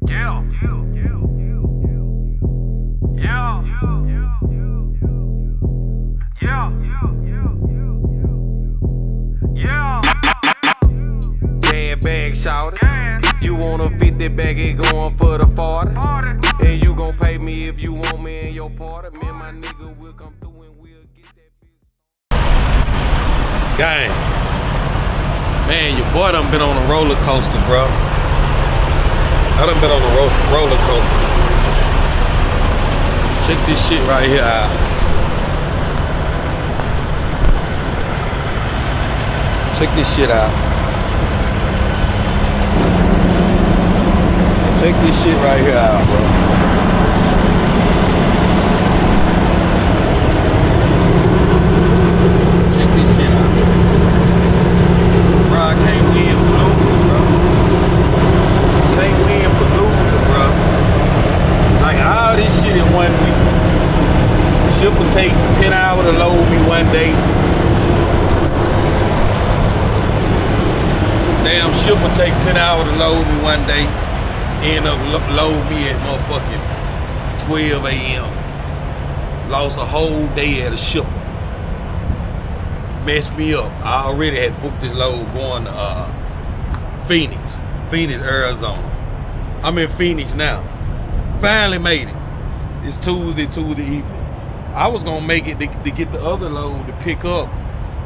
Yeah. Yeah. Yeah. Yeah. Bad bag shouted. You want a 50 bag, it going for the 40. And you gon' pay me if you want me in your party. Me and my nigga will come through and we'll get that bitch. Gang. Man, your boy done been on a roller coaster, bro. I done been on a roller coaster. Check this shit right here out. Check this shit out. Check this shit right here out, bro. Check this shit out. Bro, I can't win for losing, bro. Can't win for losing, bro. Like all this shit in 1 week. Ship will take 10 hours to load me one day. Damn ship will take 10 hours to load me one day. End up load me at motherfucking 12 a.m. Lost a whole day at a shipper. Messed me up. I already had booked this load going to Phoenix, Arizona. I'm in Phoenix now. Finally made it. It's Tuesday evening. I was gonna make it to get the other load to pick up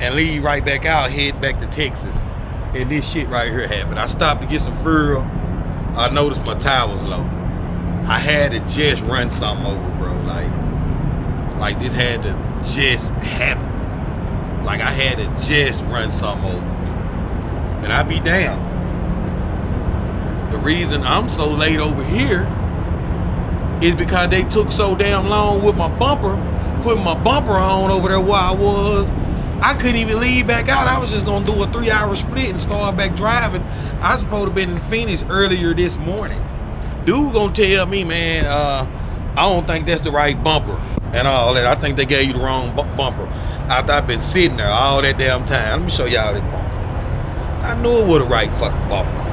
and leave right back out, heading back to Texas. And this shit right here happened. I stopped to get some fuel. I noticed my tire was low. I had to just run something over, bro. Like this had to just happen. Like I had to just run something over. And I be damn. The reason I'm so late over here is because they took so damn long with my bumper, putting my bumper on over there where I was. I couldn't even leave back out. I was just gonna do a 3-hour split and start back driving. I was supposed to be in Phoenix earlier this morning. Dude gonna tell me, man, I don't think that's the right bumper and all that. I think they gave you the wrong bumper. After I've been sitting there all that damn time. Let me show y'all this bumper. I knew it was the right fucking bumper.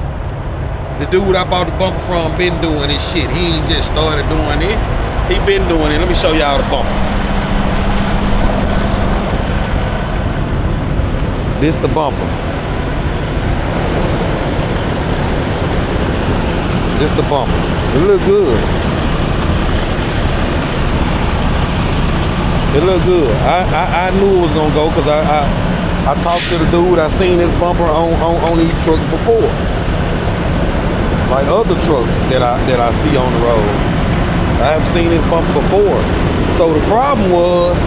The dude I bought the bumper from been doing this shit. He ain't just started doing it. He been doing it. Let me show y'all the bumper. This the bumper. This the bumper. It look good. It look good. I knew it was gonna go because I talked to the dude. I seen this bumper on these trucks before. Like other trucks that I see on the road. I have seen this bumper before. So the problem was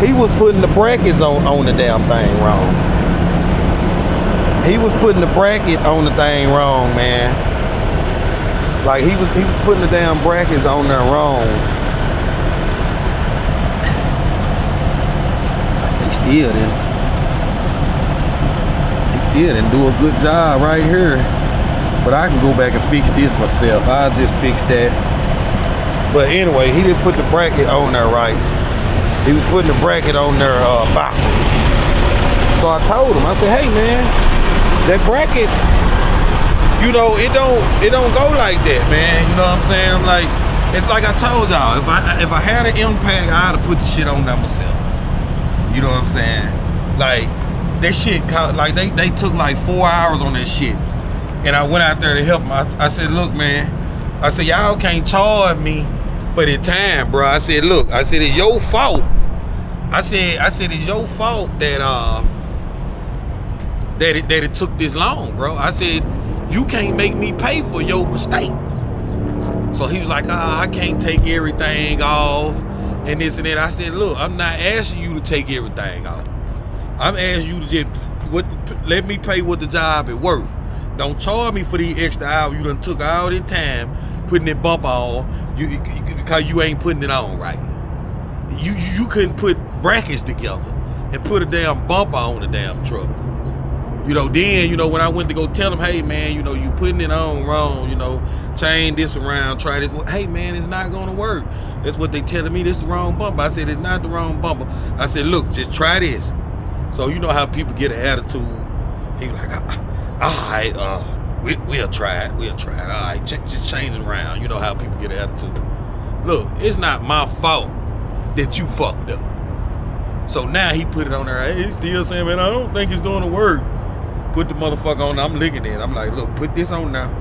he was putting the brackets on the damn thing wrong. He was putting the bracket on the thing wrong, man. Like he was putting the damn brackets on there wrong. He still didn't do a good job right here. But I can go back and fix this myself. I'll just fix that. But anyway, he didn't put the bracket on there right. He was putting the bracket on there backwards. So I told him, I said, hey man, that bracket, you know, it don't go like that, man. You know what I'm saying? Like, it's like I told y'all, if I had an impact, I'd have put the shit on there myself. You know what I'm saying? Like, that shit, like they took like 4 hours on that shit. And I went out there to help them. I said, look, man, I said, y'all can't charge me for the time, bro. I said, look, I said, it's your fault. I said, it's your fault that it took this long, bro. I said, you can't make me pay for your mistake. So he was like, I can't take everything off and this and that. I said, look, I'm not asking you to take everything off. I'm asking you to just let me pay what the job is worth. Don't charge me for these extra hours. You done took all this time putting that bumper on because you ain't putting it on right. You couldn't put brackets together and put a damn bumper on the damn truck. You know, then, you know, when I went to go tell them, hey, man, you know, you putting it on wrong, you know, change this around, try this. Hey, man, it's not going to work. That's what they telling me. This the wrong bumper. I said, it's not the wrong bumper. I said, look, just try this. So you know how people get an attitude. He was like, all right, We'll try it. All right, just change it around. You know how people get attitude. Look, it's not my fault that you fucked up. So now he put it on there. Hey, he's still saying, man, I don't think it's going to work. Put the motherfucker on there. I'm licking it. I'm like, look, put this on now.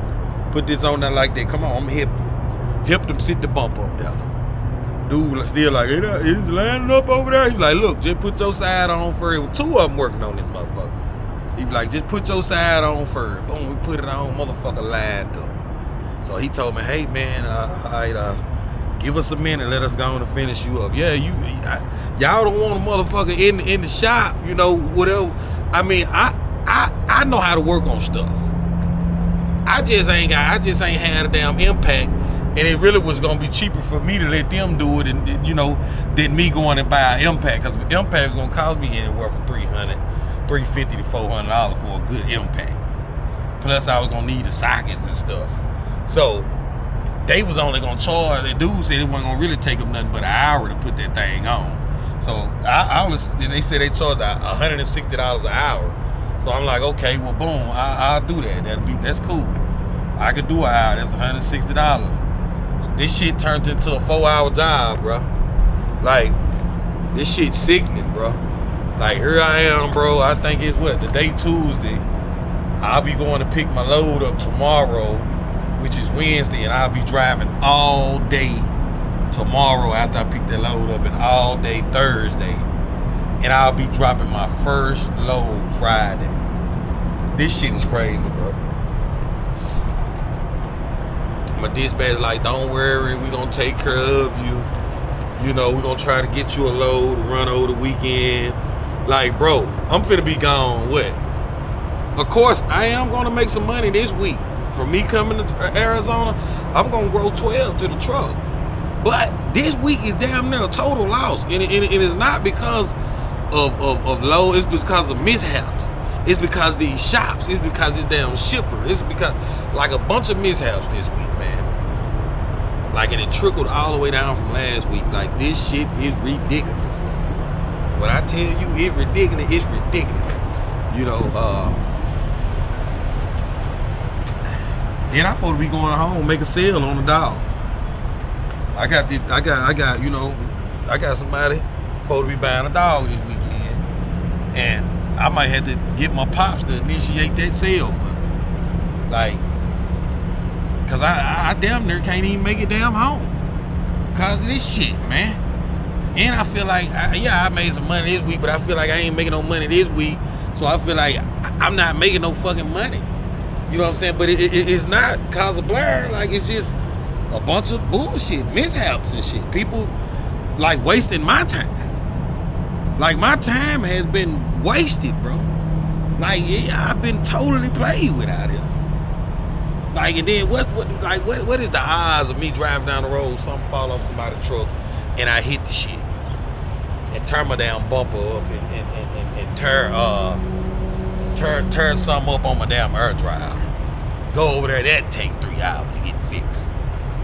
Put this on there like that. Come on, I'm hip you. Help them sit the bump up there. Dude still like, it's landing up over there. He's like, look, just put your side on first. With two of them working on this motherfucker. He's like, just put your side on first. Boom, we put it on, motherfucker lined up. So he told me, hey man, give us a minute, let us go on and finish you up. Yeah, y'all don't want a motherfucker in the shop, you know, whatever. I mean, I know how to work on stuff. I just ain't had a damn impact. And it really was gonna be cheaper for me to let them do it, and you know, than me going and buy an impact, because impact was gonna cost me anywhere from $350 to $400 for a good impact. Plus, I was gonna need the sockets and stuff. So they was only gonna charge. The dude said it wasn't gonna really take them nothing but an hour to put that thing on. So they said they charge $160 an hour. So I'm like, okay, well, boom, I'll do that. That's cool. I could do an hour. That's $160. This shit turned into a 4-hour job, bro. Like, this shit sickening, bro. Like, here I am, bro. I think it's the day Tuesday. I'll be going to pick my load up tomorrow, which is Wednesday, and I'll be driving all day tomorrow after I pick that load up, and all day Thursday. And I'll be dropping my first load Friday. This shit is crazy, bro. My dispatch like, don't worry, we're gonna take care of you. You know, we're gonna try to get you a load to run over the weekend. Like, bro, I'm finna be gone, what? Of course, I am gonna make some money this week. For me coming to Arizona, I'm gonna grow 12 to the truck. But this week is damn near a total loss. And it is not because of low, it's because of mishaps. It's because these shops. It's because this damn shipper. It's because, like, a bunch of mishaps this week, man. Like, and it trickled all the way down from last week. Like, this shit is ridiculous. When I tell you it's ridiculous, it's ridiculous. You know, then I'm supposed to be going home, make a sale on the dog. I got somebody supposed to be buying a dog this weekend. And I might have to get my pops to initiate that sale for me. Like, cause I damn near can't even make it damn home because of this shit, man. And I feel like, I made some money this week, but I feel like I ain't making no money this week. So I feel like I'm not making no fucking money. You know what I'm saying? But it's not cause of blur. Like, it's just a bunch of bullshit, mishaps and shit. People like wasting my time. Like, my time has been wasted, bro. Like, yeah, I've been totally played with out here. Like, and then what is the odds of me driving down the road, something fall off somebody's truck, and I hit the shit and turn my damn bumper up and turn something up on my damn air dryer. Go over there, that take 3 hours to get fixed.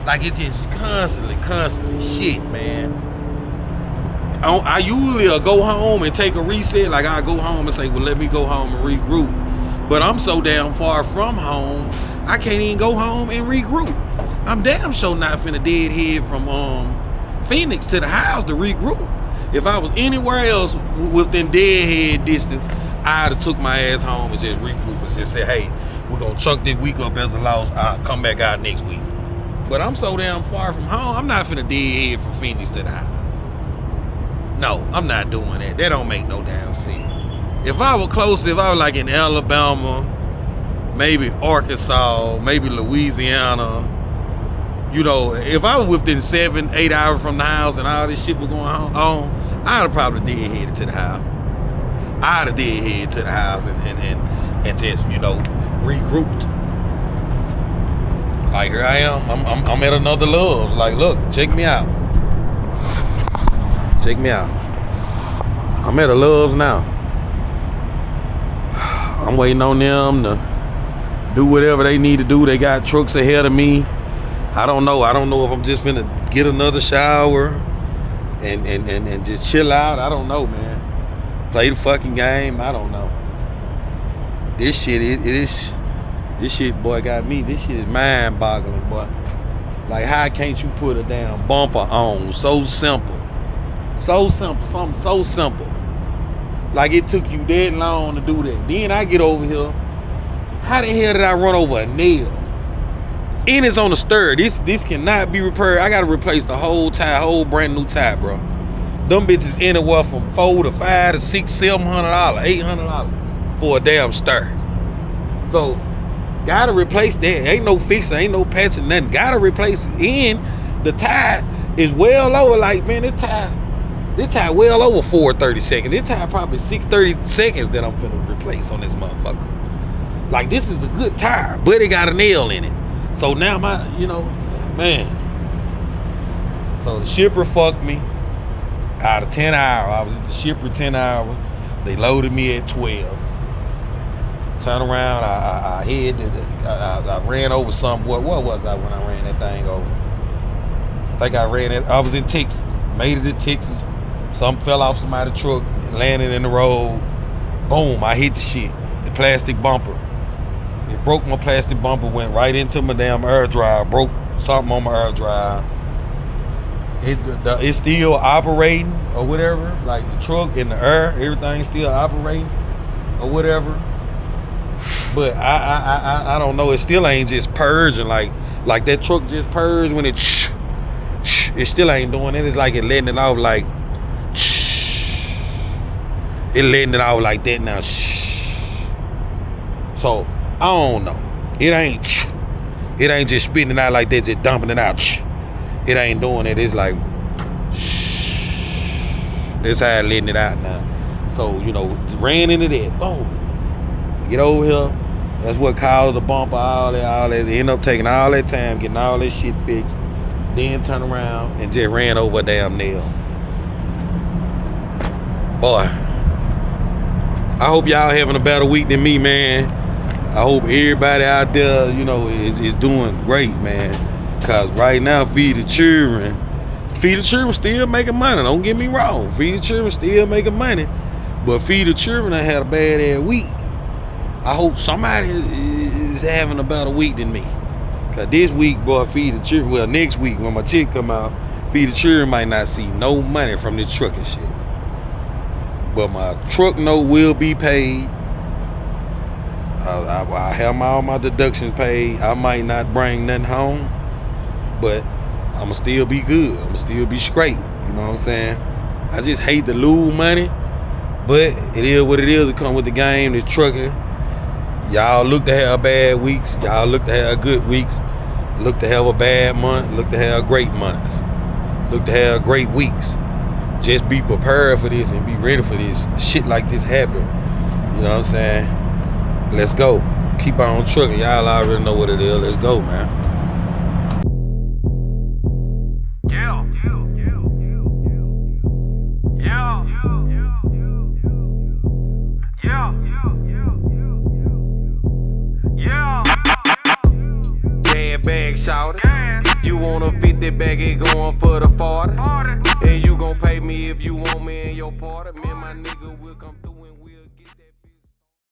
Like, it's just constantly shit, man. I usually go home and take a reset. Like, I go home and say, well, let me go home and regroup. But I'm so damn far from home, I can't even go home and regroup. I'm damn sure not finna deadhead from Phoenix to the house to regroup. If I was anywhere else within deadhead distance, I'd have took my ass home and just regroup and just say, hey, we're gonna chunk this week up as a loss. I'll come back out next week. But I'm so damn far from home, I'm not finna deadhead from Phoenix to the house. No, I'm not doing that. That don't make no damn sense. If I was close, if I was like in Alabama, maybe Arkansas, maybe Louisiana, you know, if I was within 7-8 hours from the house and all this shit was going on, I'd have probably deadheaded to the house. I'd have deadheaded to the house and just, you know, regrouped. Like, here I am. I'm at another Love's. Like, look, check me out. Check me out. I'm at a Love's now. I'm waiting on them to do whatever they need to do. They got trucks ahead of me. I don't know if I'm just finna get another shower and just chill out. I don't know, man. Play the fucking game. I don't know. This shit, This shit, boy, got me. This shit is mind-boggling, boy. Like, how can't you put a damn bumper on? So simple. So simple. Something so simple. Like, it took you that long to do that. Then I get over here. How the hell did I run over a nail? And it's on the stir. This cannot be repaired. I gotta replace the whole tire, whole brand new tire, bro. Them bitches anywhere from $400 to $500 to $600, $700, $800 for a damn stir. So, gotta replace that. Ain't no fixing, ain't no patching, nothing. Gotta replace it. And the tire is well over, like, man, this tire well over 430 seconds. This tire probably 630 seconds that I'm finna replace on this motherfucker. Like, this is a good tire, but it got a nail in it. So now man. So the shipper fucked me out of 10 hours. I was at the shipper 10 hours. They loaded me at 12. Turn around, I ran over something. What was I when I ran that thing over? I think I ran it. I was in Texas. Made it to Texas. Something fell off somebody's truck and landed in the road. Boom, I hit the shit. The plastic bumper. It broke my plastic bumper, went right into my damn air dryer, broke something on my air dryer. It's still operating or whatever, like the truck and the air, everything's still operating or whatever. But I don't know, it still ain't just purging like that truck just purged when it still ain't doing it. It's like it letting it off like it letting it off like that now. So I don't know. It ain't just spitting it out like that, just dumping it out. It ain't doing it. It's like that's how it letting it out now. So, ran into that. Boom. Get over here. That's what caused the bumper, all that. They end up taking all that time, getting all that shit fixed. Then turn around and just ran over a damn nail. Boy, I hope y'all having a better week than me, man. I hope everybody out there, is doing great, man. Cause right now, Feed the Children still making money. Don't get me wrong. Feed the Children still making money. But Feed the Children done had a bad ass week. I hope somebody is having a better week than me. Cause this week, boy, Feed the Children, well, next week when my chick come out, Feed the Children might not see no money from this truck and shit. But my truck note will be paid. I have all my deductions paid. I might not bring nothing home, but I'ma still be good. I'ma still be straight. You know what I'm saying? I just hate to lose money, but it is what it is. It come with the game. The trucking. Y'all look to have bad weeks. Y'all look to have good weeks. Look to have a bad month. Look to have great months. Look to have great weeks. Just be prepared for this and be ready for this. Shit like this happen. You know what I'm saying? Let's go. Keep on trucking. Y'all already know what it is. Let's go, man. Yeah. Yeah. Yeah. Bad bag, shout it. You want a 50 bag, it going for the 40. And you gon' pay me if you want me in your party. Me and my nigga will come through.